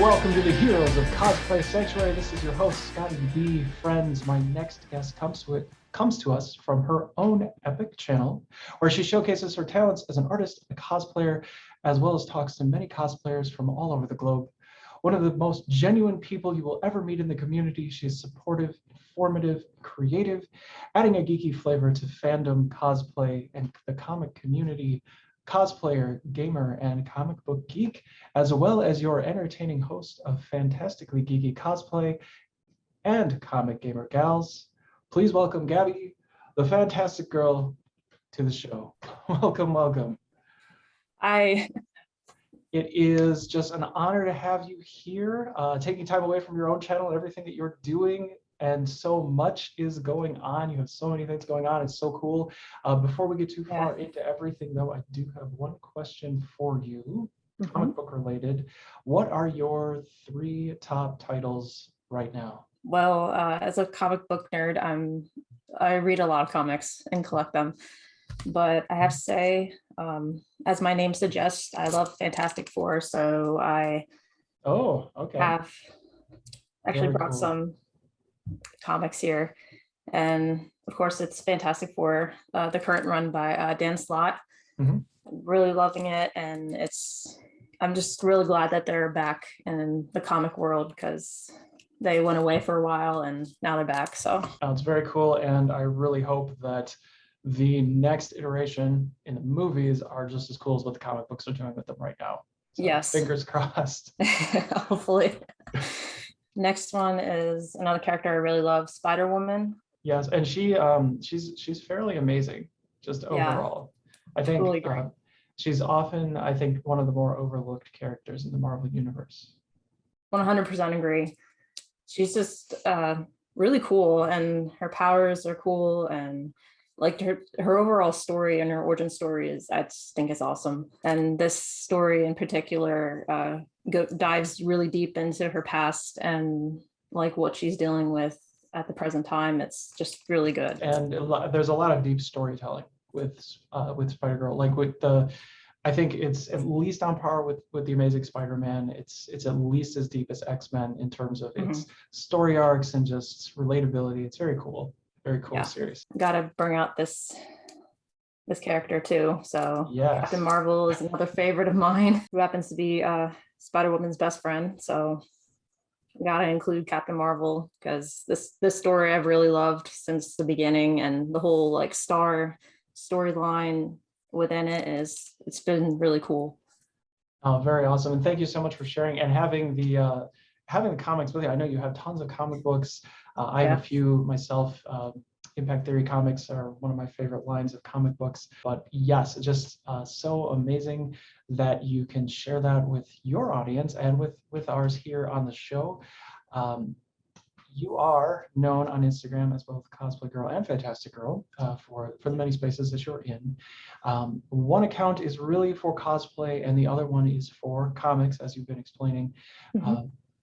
welcome to the Heroes of Cosplay Sanctuary. This is your host, ScottyB. Friends, my next guest comes to us from her own epic channel, where she showcases her talents as an artist and a cosplayer, as well as talks to many cosplayers from all over the globe. One of the most genuine people you will ever meet in the community, she is supportive, informative, creative, adding a geeky flavor to fandom, cosplay, and the comic community. Cosplayer, gamer, and comic book geek, as well as your entertaining host of Fantastically Geeky Cosplay and Comic Gamer Gals. Please welcome Gabby, the fantastic girl, to the show. Welcome, welcome. It is just an honor to have you here, taking time away from your own channel and everything that you're doing. And so much is going on. You have so many things going on. It's so cool. Before we get too far into everything, though, I do have one question for you, comic book related. What are your 3 top titles right now? Well, as a comic book nerd, I read a lot of comics and collect them. But I have to say, as my name suggests, I love Fantastic Four. So I have actually brought some comics here, and of course it's Fantastic Four, the current run by Dan Slott. Really loving it, and I'm just really glad that they're back in the comic world because they went away for a while and now they're back. So it's very cool, and I really hope that the next iteration in the movies are just as cool as what the comic books are doing with them right now. So yes, fingers crossed. Hopefully. Next one is another character I really love, Spider-Woman. Yes, and she's fairly amazing, just overall. I think really she's often, I think, one of the more overlooked characters in the Marvel Universe. 100% agree. She's just really cool, and her powers are cool, and like her overall story and her origin story I just think is awesome. And this story in particular dives really deep into her past and like what she's dealing with at the present time. It's just really good. And there's a lot of deep storytelling with Spider-Girl. Like I think it's at least on par with the Amazing Spider-Man. It's at least as deep as X-Men in terms of its story arcs and just relatability. It's very cool. Very cool series. Gotta bring out this character too. So Captain Marvel is another favorite of mine, who happens to be Spider-Woman's best friend. So gotta include Captain Marvel because this story I've really loved since the beginning, and the whole like storyline within it's been really cool. Oh, very awesome. And thank you so much for sharing and having the comics with you. I know you have tons of comic books. I have a few myself. Impact Theory comics are one of my favorite lines of comic books. But yes, just so amazing that you can share that with your audience and with ours here on the show. You are known on Instagram as both Cosplay Girl and Fantastic Girl for the many spaces that you're in. One account is really for cosplay and the other one is for comics, as you've been explaining.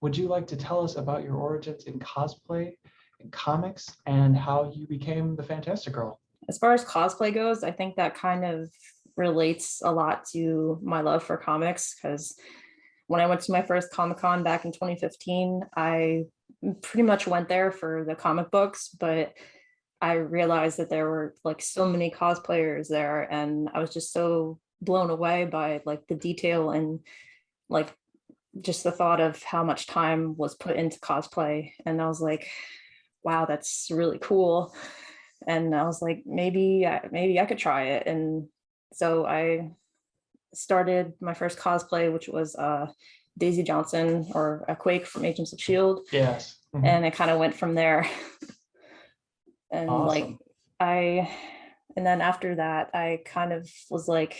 Would you like to tell us about your origins in cosplay and comics and how you became the Fantastic Girl? As far as cosplay goes, I think that kind of relates a lot to my love for comics, because when I went to my first Comic-Con back in 2015, I pretty much went there for the comic books, but I realized that there were like so many cosplayers there, and I was just so blown away by like the detail and like just the thought of how much time was put into cosplay. And I was like, wow, that's really cool. And I was like, maybe I could try it. And so I started my first cosplay, which was Daisy Johnson, or a Quake from Agents of S.H.I.E.L.D. Yes. And it kind of went from there. And awesome. and then after that, I kind of was like,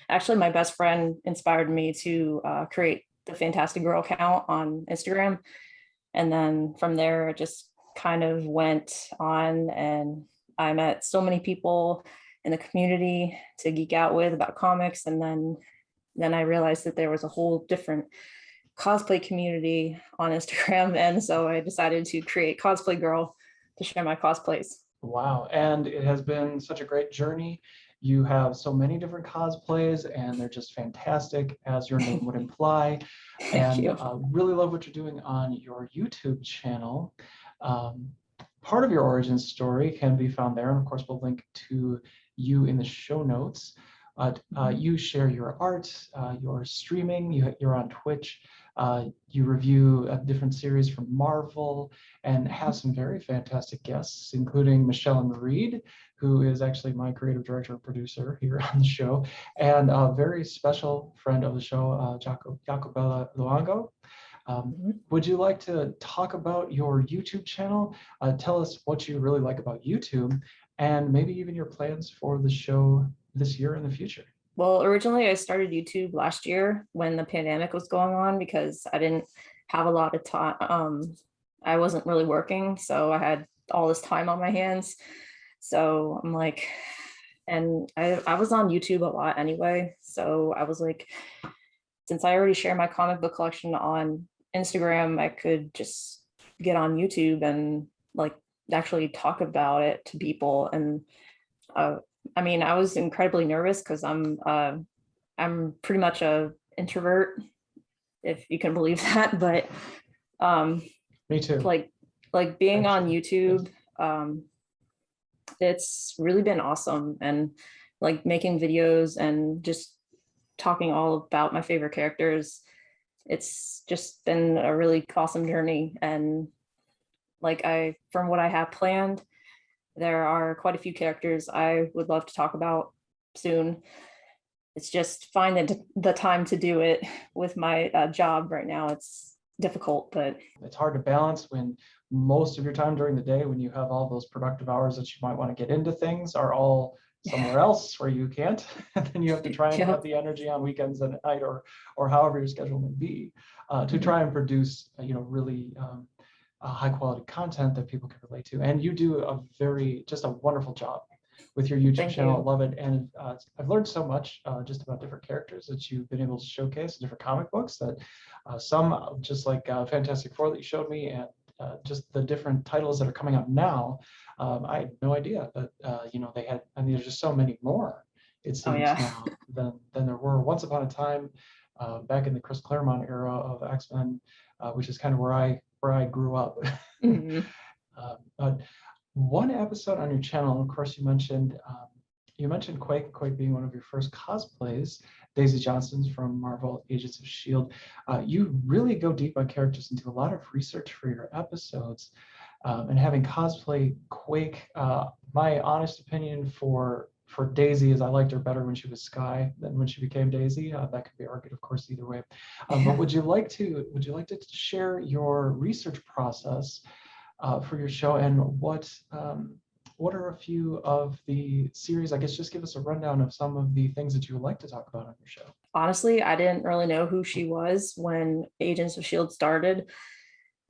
actually my best friend inspired me to create the Fantastic Girl account on Instagram. And then from there, it just kind of went on, and I met so many people in the community to geek out with about comics. And then I realized that there was a whole different cosplay community on Instagram. And so I decided to create Cosplay Girl to share my cosplays. Wow. And it has been such a great journey. You have so many different cosplays, and they're just fantastic, as your name would imply. Thank And you. really love what you're doing on your YouTube channel. Part of your origin story can be found there, and of course, we'll link to you in the show notes. You share your art, your streaming, you're on Twitch, you review different series from Marvel, and have some very fantastic guests, including Michelle Reed, who is actually my creative director and producer here on the show, and a very special friend of the show, Jacobella Luango. Would you like to talk about your YouTube channel? Tell us what you really like about YouTube, and maybe even your plans for the show this year and the future. Well, originally I started YouTube last year when the pandemic was going on because I didn't have a lot of time. I wasn't really working, so I had all this time on my hands. So I'm like, and I was on YouTube a lot anyway. So I was like, since I already share my comic book collection on Instagram, I could just get on YouTube and like actually talk about it to people. And I mean, I was incredibly nervous because I'm pretty much a introvert, if you can believe that. But Me too. Like being on Actually, YouTube, it's really been awesome, and like making videos and just talking all about my favorite characters. It's just been a really awesome journey, and like from what I have planned, there are quite a few characters I would love to talk about soon. It's just finding the time to do it with my job right now. It's difficult, but it's hard to balance when most of your time during the day, when you have all those productive hours that you might want to get into things, are all somewhere else where you can't. And then you have to try and have the energy on weekends and at night, or however your schedule may be, to try and produce, really high quality content that people can relate to. And you do just a wonderful job with your YouTube channel. I love it. And I've learned so much just about different characters that you've been able to showcase in different comic books, that some just like Fantastic Four that you showed me, and just the different titles that are coming out now. I had no idea that, they had, I mean, there's just so many more, it seems now, than there were once upon a time, back in the Chris Claremont era of X-Men, which is kind of where I grew up. But one episode on your channel, of course, you mentioned Quake being one of your first cosplays, Daisy Johnson's from Marvel Agents of S.H.I.E.L.D. You really go deep on characters and do a lot of research for your episodes. And having cosplay Quake, my honest opinion for Daisy is I liked her better when she was Sky than when she became Daisy. That could be argued, of course, either way. But would you like to share your research process for your show, and what are a few of the series? I guess just give us a rundown of some of the things that you would like to talk about on your show. Honestly, I didn't really know who she was when Agents of S.H.I.E.L.D. started.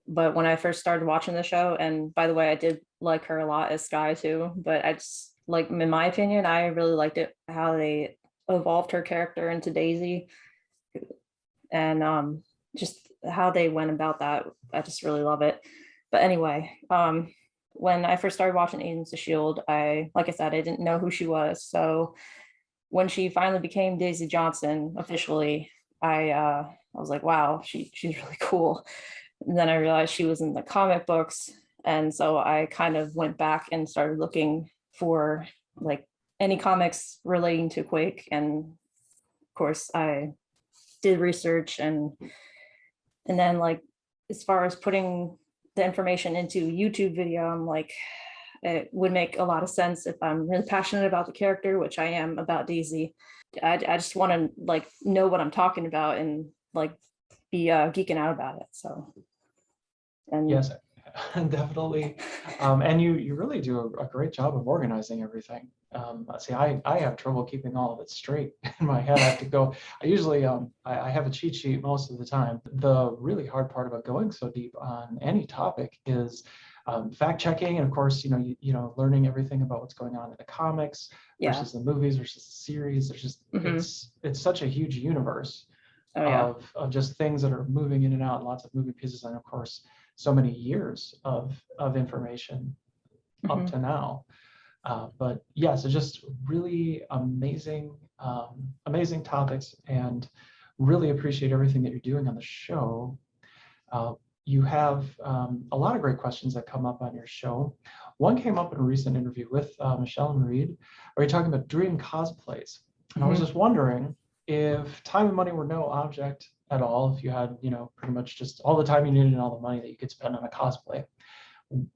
But when I first started watching the show, and by the way, I did like her a lot as Sky too, but I just, like, in my opinion, I really liked it how they evolved her character into Daisy, and just how they went about that. I just really love it. But anyway, when I first started watching Agents of S.H.I.E.L.D., like I said, I didn't know who she was. So when she finally became Daisy Johnson officially, I was like, wow, she's really cool. And then I realized she was in the comic books. And so I kind of went back and started looking for like any comics relating to Quake. And of course I did research, and then, like, as far as putting the information into YouTube video, I'm like, it would make a lot of sense if I'm really passionate about the character, which I am about Daisy. I just want to like know what I'm talking about and like be geeking out about it. So, and yes, definitely. And you really do a great job of organizing everything. See, I have trouble keeping all of it straight in my head. I have to go. I usually I have a cheat sheet most of the time. The really hard part about going so deep on any topic is fact checking, and of course, learning everything about what's going on in the comics versus the movies versus the series. There's just it's such a huge universe of just things that are moving in and out, lots of moving pieces, and of course, so many years of information up to now. But yeah, so just really amazing, amazing topics, and really appreciate everything that you're doing on the show. You have a lot of great questions that come up on your show. One came up in a recent interview with Michelle and Reed, where you're talking about dream cosplays. And I was just wondering, if time and money were no object at all, if you had, pretty much just all the time you needed and all the money that you could spend on a cosplay,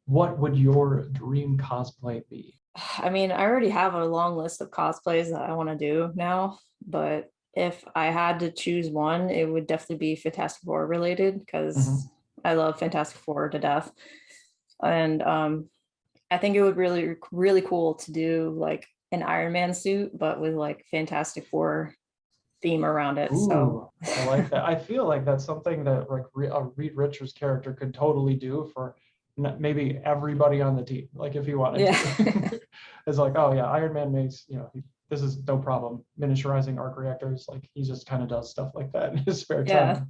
what would your dream cosplay be? I mean, I already have a long list of cosplays that I want to do now, but if I had to choose one, it would definitely be Fantastic Four related because I love Fantastic Four to death. And I think it would really, really cool to do like an Iron Man suit, but with like Fantastic Four theme around it. So I like that. I feel like that's something that like a Reed Richards character could totally do for maybe everybody on the team. Like if he wanted to, it's like, oh yeah, Iron Man makes, this is no problem. Miniaturizing arc reactors, like he just kind of does stuff like that in his spare time.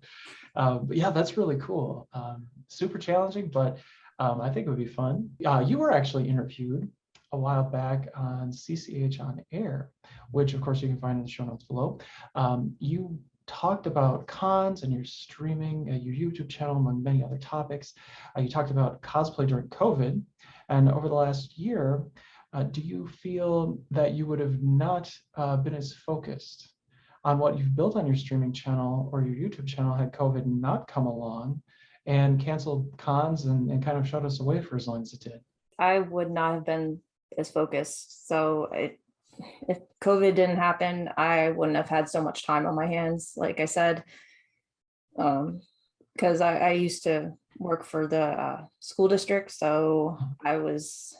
But yeah, that's really cool. Super challenging, but I think it would be fun. You were actually interviewed a while back on CCH on Air, which of course you can find in the show notes below. You talked about cons and your streaming, your YouTube channel, among many other topics. You talked about cosplay during COVID, and over the last year, do you feel that you would have not been as focused on what you've built on your streaming channel or your YouTube channel had COVID not come along and canceled cons and kind of shut us away for as long as it did? I would not have been as focused. So if COVID didn't happen, I wouldn't have had so much time on my hands, like I said, because I used to work for the school district, so I was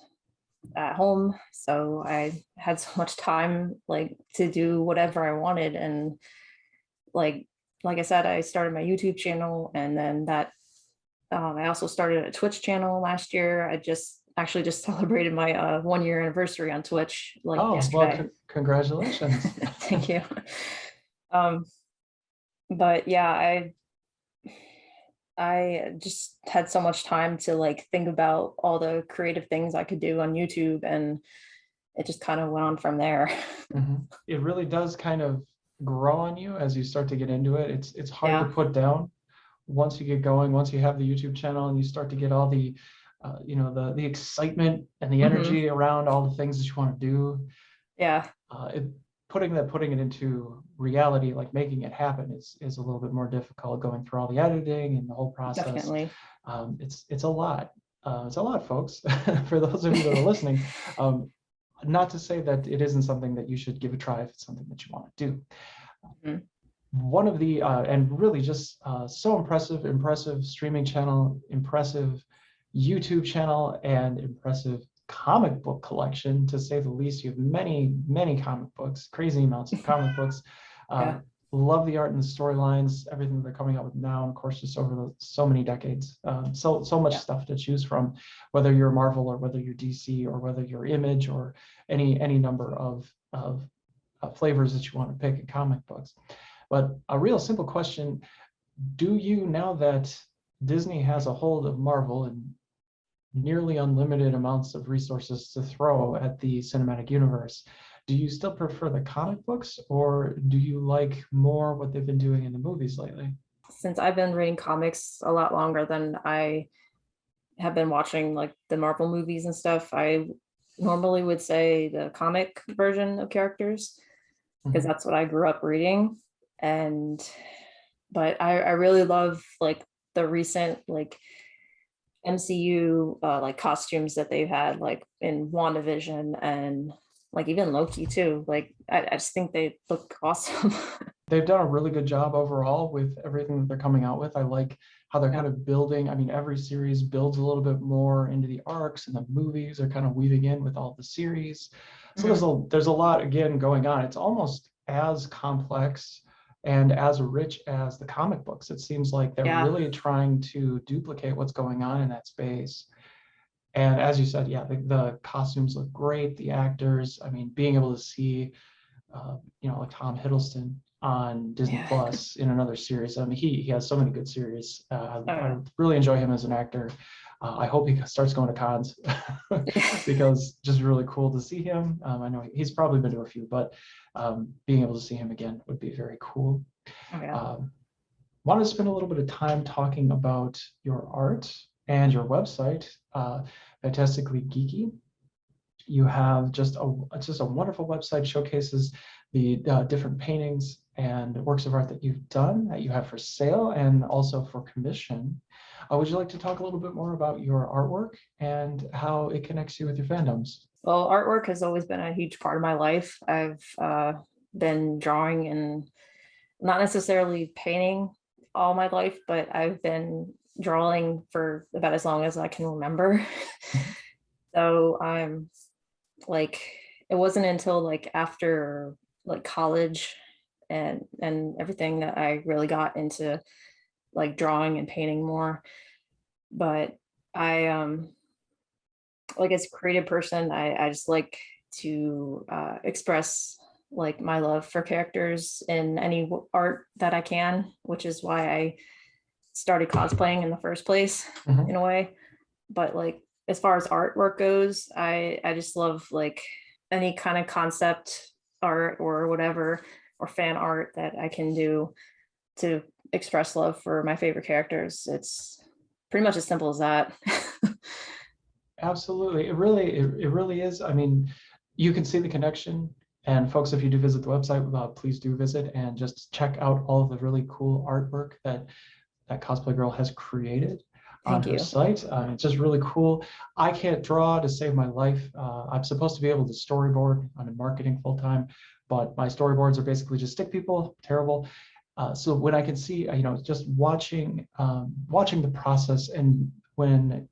at home, so I had so much time like to do whatever I wanted. And like I said, I started my YouTube channel, and then that I also started a Twitch channel last year. I just celebrated my 1-year anniversary on Twitch yesterday. Well, congratulations. Thank you. But yeah, I just had so much time to like think about all the creative things I could do on YouTube, and it just kind of went on from there. It really does kind of grow on you as you start to get into it. It's hard to put down once you get going, once you have the YouTube channel and you start to get all the the excitement and the energy around all the things that you want to do. Putting it into reality, like making it happen, is a little bit more difficult, going through all the editing and the whole process. Definitely. It's a lot. It's a lot, folks. For those of you that are listening, not to say that it isn't something that you should give a try if it's something that you want to do. One of the and really just so impressive streaming channel, impressive YouTube channel, and impressive comic book collection, to say the least. You have many comic books, crazy amounts of comic books. Love the art and the storylines, everything they're coming up with now, and of course just over so many decades. So much stuff to choose from, whether you're Marvel or whether you're DC or whether you're Image or any number of flavors that you want to pick in comic books. But a real simple question: do you, now that Disney has a hold of Marvel and nearly unlimited amounts of resources to throw at the cinematic universe, do you still prefer the comic books, or do you like more what they've been doing in the movies lately? Since I've been reading comics a lot longer than I have been watching like the Marvel movies and stuff, I normally would say the comic version of characters, because that's what I grew up reading. But I really love like the recent like MCU like costumes that they've had, like in WandaVision and like even Loki too. Like I just think they look awesome. They've done a really good job overall with everything that they're coming out with. I like how they're kind of building. I mean, every series builds a little bit more into the arcs, and the movies are kind of weaving in with all the series. So there's a lot again going on. It's almost as complex and as rich as the comic books. It seems like they're really trying to duplicate what's going on in that space. And as you said, the costumes look great. The actors, I mean, being able to see, like Tom Hiddleston on Disney Yeah. Plus in another series. I mean, he has so many good series. I yeah. really enjoy him as an actor. I hope he starts going to cons because just really cool to see him. I know he's probably been to a few, but being able to see him again would be very cool. Oh, yeah. Want to spend a little bit of time talking about your art and your website, Fantastically Geeky. You have just a wonderful website, showcases the different paintings and works of art that you've done, that you have for sale and also for commission. Would you like to talk a little bit more about your artwork and how it connects you with your fandoms? Well, artwork has always been a huge part of my life. I've been drawing and not necessarily painting all my life, but I've been drawing for about as long as I can remember. So I'm like, it wasn't until like after like college and everything that I really got into like drawing and painting more. But I like as a creative person, I just like to express like my love for characters in any art that I can, which is why I started cosplaying in the first place Mhm. in a way. But like as far as artwork goes, I just love like any kind of concept art or whatever or fan art that I can do to express love for my favorite characters. It's pretty much as simple as that. Absolutely. It really is. I mean, you can see the connection. And folks, if you do visit the website, please do visit and just check out all of the really cool artwork that Cosplay Girl has created on Thank her you. site. It's just really cool. I can't draw to save my life. I'm supposed to be able to storyboard. I'm in marketing full time, but my storyboards are basically just stick people, terrible. So when I can see, just watching the process and when,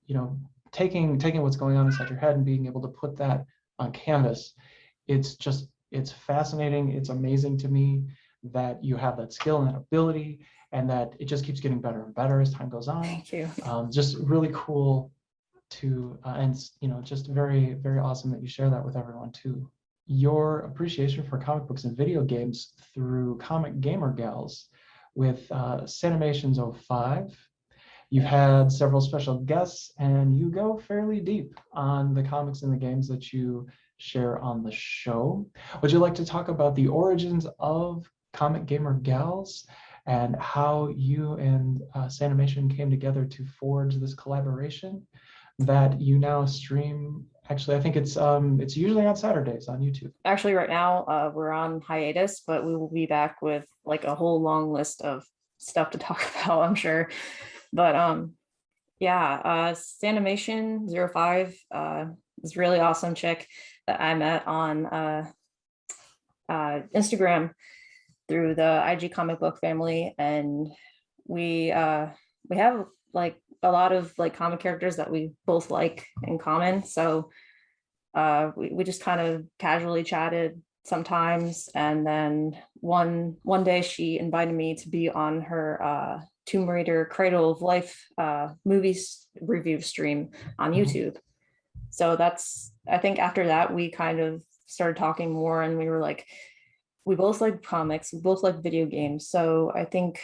taking what's going on inside your head and being able to put that on canvas, it's fascinating. It's amazing to me that you have that skill and that ability and that it just keeps getting better and better as time goes on. Thank you. Just really cool to, and just very, very awesome that you share that with everyone too. Your appreciation for comic books and video games through Comic Gamer Gals with Sanimations 05. You've had several special guests and you go fairly deep on the comics and the games that you share on the show. Would you like to talk about the origins of Comic Gamer Gals and how you and Sanimation came together to forge this collaboration that you now stream? Actually, I think it's usually on Saturdays on YouTube. Actually, right now we're on hiatus, but we will be back with like a whole long list of stuff to talk about, I'm sure. But yeah, Sanimation 05 is really awesome chick that I met on Instagram through the IG comic book family, and we have like a lot of like comic characters that we both like in common. So we just kind of casually chatted sometimes, and then one day she invited me to be on her Tomb Raider Cradle of Life movies review stream on YouTube. So that's, I think after that we kind of started talking more, and we were like, we both like comics, we both like video games, so I think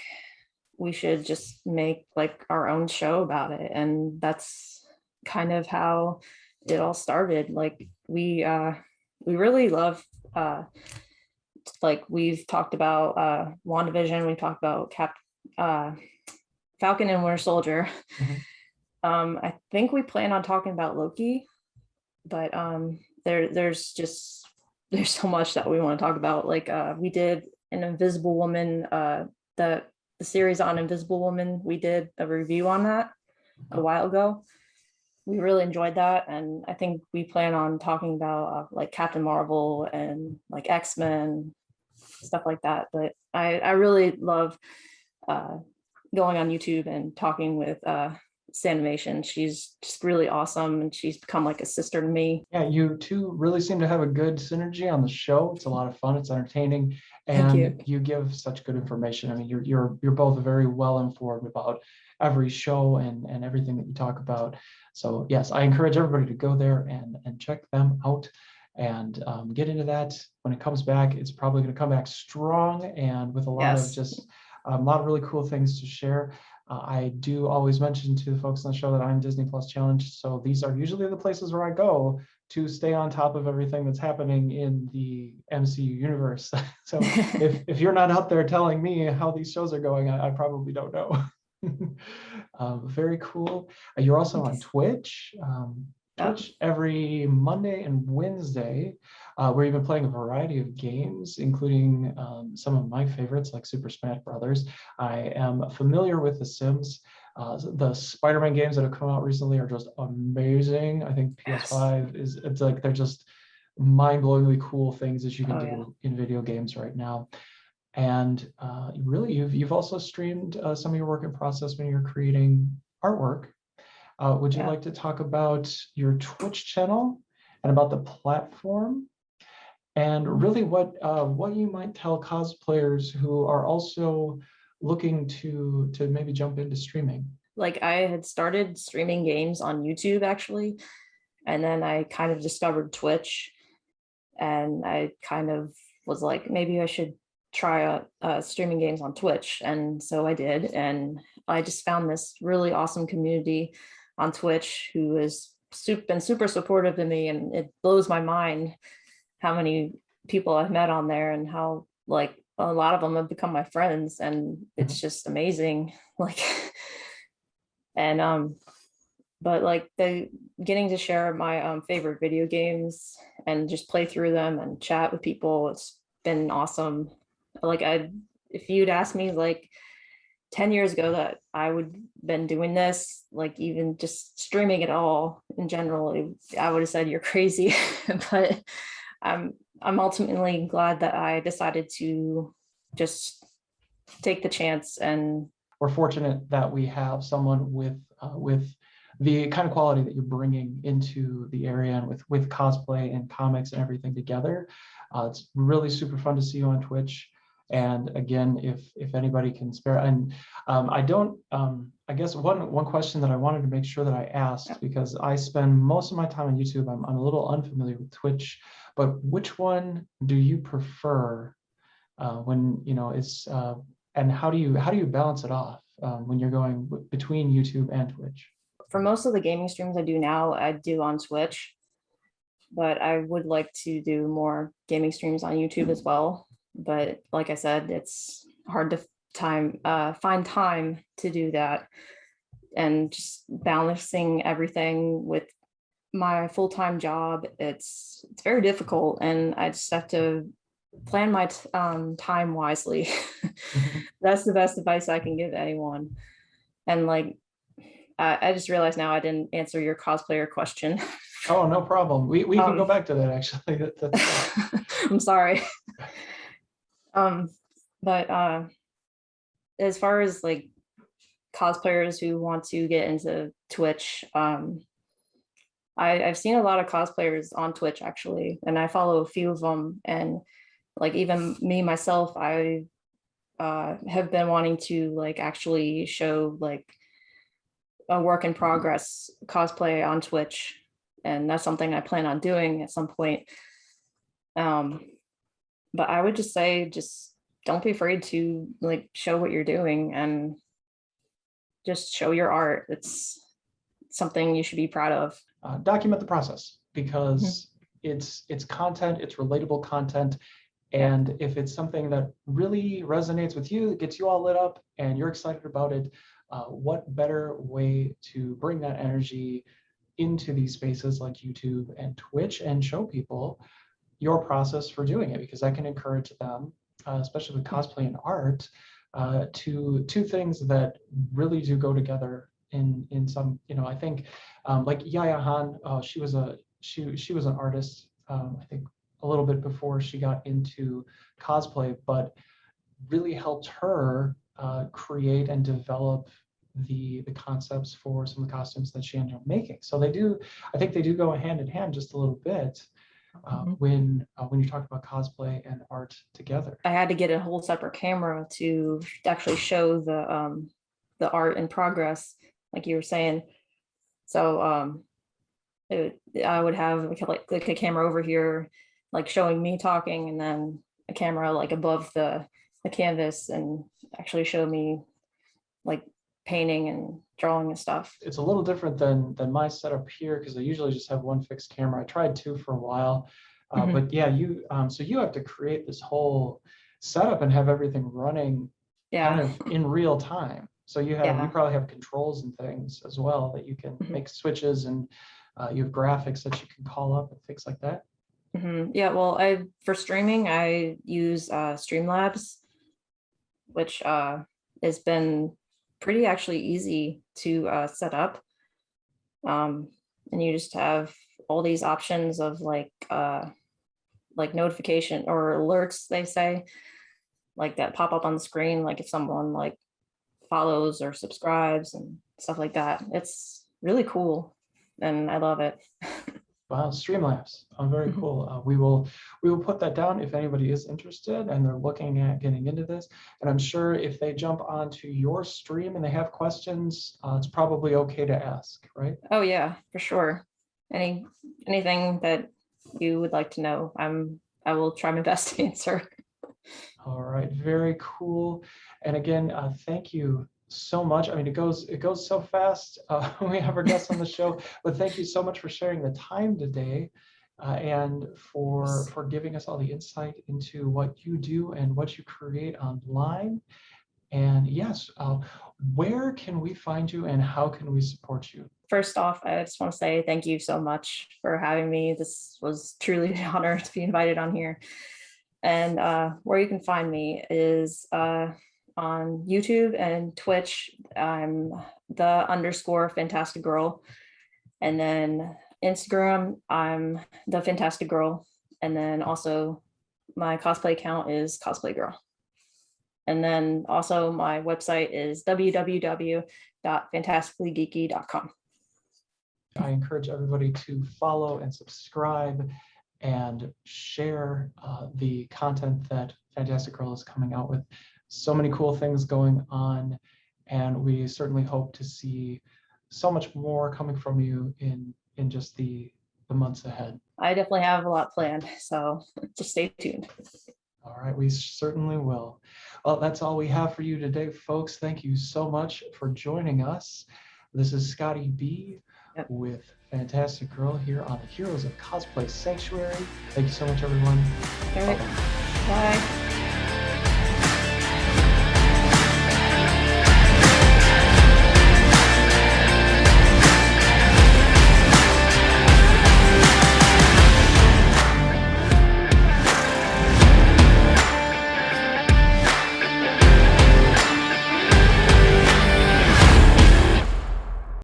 we should just make like our own show about it. And that's kind of how it all started. Like we really love like we've talked about WandaVision, we've talked about Falcon and Winter Soldier. I think we plan on talking about Loki, but there's so much that we want to talk about. Like we did an Invisible Woman, the series on Invisible Woman, we did a review on that a while ago. We really enjoyed that, and I think we plan on talking about like Captain Marvel and like X-Men, stuff like that. But I really love going on YouTube and talking with Sanimation. She's just really awesome, and she's become like a sister to me. Yeah, you two really seem to have a good synergy on the show. It's a lot of fun. It's entertaining, Thank you. and you give such good information. I mean, you're both very well informed about every show and everything that you talk about. So yes, I encourage everybody to go there and check them out. and get into that. When it comes back, it's probably going to come back strong and with a lot of just a lot of really cool things to share. I do always mention to the folks on the show that I'm Disney Plus Challenge. So these are usually the places where I go to stay on top of everything that's happening in the MCU universe. So if you're not out there telling me how these shows are going, I probably don't know. Very cool. You're also on Twitch. Twitch every Monday and Wednesday, where you've been playing a variety of games, including some of my favorites like Super Smash Brothers. I am familiar with The Sims. The Spider-Man games that have come out recently are just amazing. I think PS5 it's like they're just mind-blowingly cool things that you can do in video games right now. And really, you've also streamed some of your work in process when you're creating artwork. Would you like to talk about your Twitch channel and about the platform, and really what you might tell cosplayers who are also looking to maybe jump into streaming? Like, I had started streaming games on YouTube actually, and then I kind of discovered Twitch, and I kind of was like, maybe I should try streaming games on Twitch, and so I did, and I just found this really awesome community on Twitch who has been super supportive to me, and it blows my mind how many people I've met on there and how like a lot of them have become my friends, and it's just amazing. Like, and but like getting to share my favorite video games and just play through them and chat with people, it's been awesome. Like, if you'd asked me like 10 years ago that I would been doing this, like even just streaming at all in general, I would have said you're crazy. But I'm ultimately glad that I decided to just take the chance. And we're fortunate that we have someone with the kind of quality that you're bringing into the area, and with cosplay and comics and everything together. It's really super fun to see you on Twitch. And again, if anybody can spare, and I guess one question that I wanted to make sure that I asked, because I spend most of my time on YouTube, I'm a little unfamiliar with Twitch, but which one do you prefer when it's and how do you balance it off when you're going between YouTube and Twitch? For most of the gaming streams I do now, I do on Twitch, but I would like to do more gaming streams on YouTube as well. But like I said, it's hard to find time to do that, and just balancing everything with my full-time job, it's very difficult, and I just have to plan my time wisely. That's the best advice I can give anyone. And like, I just realized now I didn't answer your cosplayer question. Oh, no problem. We can go back to that actually. I'm sorry. But as far as like cosplayers who want to get into Twitch, I've seen a lot of cosplayers on Twitch actually, and I follow a few of them. And like, even me myself, I have been wanting to like actually show like a work in progress cosplay on Twitch, and that's something I plan on doing at some point. But I would just say, just don't be afraid to like show what you're doing, and just show your art. It's something you should be proud of. Document the process, because it's content, it's relatable content. And if it's something that really resonates with you, it gets you all lit up and you're excited about it, what better way to bring that energy into these spaces like YouTube and Twitch and show people your process for doing it, because that can encourage them, especially with cosplay and art, to two things that really do go together in some, I think like Yaya Han, she was an artist, I think a little bit before she got into cosplay, but really helped her create and develop the concepts for some of the costumes that she ended up making. So I think they do go hand in hand just a little bit when you talk about cosplay and art together. I had to get a whole separate camera to actually show the art in progress, like you were saying. So I would have like a camera over here, like showing me talking, and then a camera like above the canvas and actually show me like painting and drawing and stuff. It's a little different than my setup here because I usually just have one fixed camera. I tried two for a while, but yeah, so you have to create this whole setup and have everything running kind Yeah, of in real time. So you yeah. probably have controls and things as well that you can make switches, and you have graphics that you can call up and things like that. Yeah, well, for streaming, I use Streamlabs, which has been pretty actually easy to set up. And you just have all these options of like notification or alerts, they say, like that pop up on the screen, like if someone like follows or subscribes and stuff like that. It's really cool and I love it. Wow, Streamlabs. Very cool. We will put that down if anybody is interested and they're looking at getting into this. And I'm sure if they jump onto your stream and they have questions, it's probably okay to ask, right? Oh yeah, for sure. Anything that you would like to know, I will try my best to answer. All right, very cool. And again, thank you so much. I mean, it goes so fast. We have our guests on the show, but thank you so much for sharing the time today, and for giving us all the insight into what you do and what you create online. And yes, where can we find you and how can we support you? First off, I just want to say thank you so much for having me. This was truly an honor to be invited on here. And where you can find me is on YouTube and Twitch. I'm the _ Fantastic Girl. And then Instagram, I'm the Fantastic Girl. And then also my cosplay account is Cosplay Girl. And then also my website is www.fantasticallygeeky.com. I encourage everybody to follow and subscribe and share the content that Fantastic Girl is coming out with. So many cool things going on, and we certainly hope to see so much more coming from you in just the months ahead. I definitely have a lot planned, so just stay tuned. All right, we certainly will. Well, that's all we have for you today, folks. Thank you so much for joining us. This is ScottyB with Fantastic Girl here on the Heroes of Cosplay Sanctuary. Thank you so much, everyone. All right. Bye.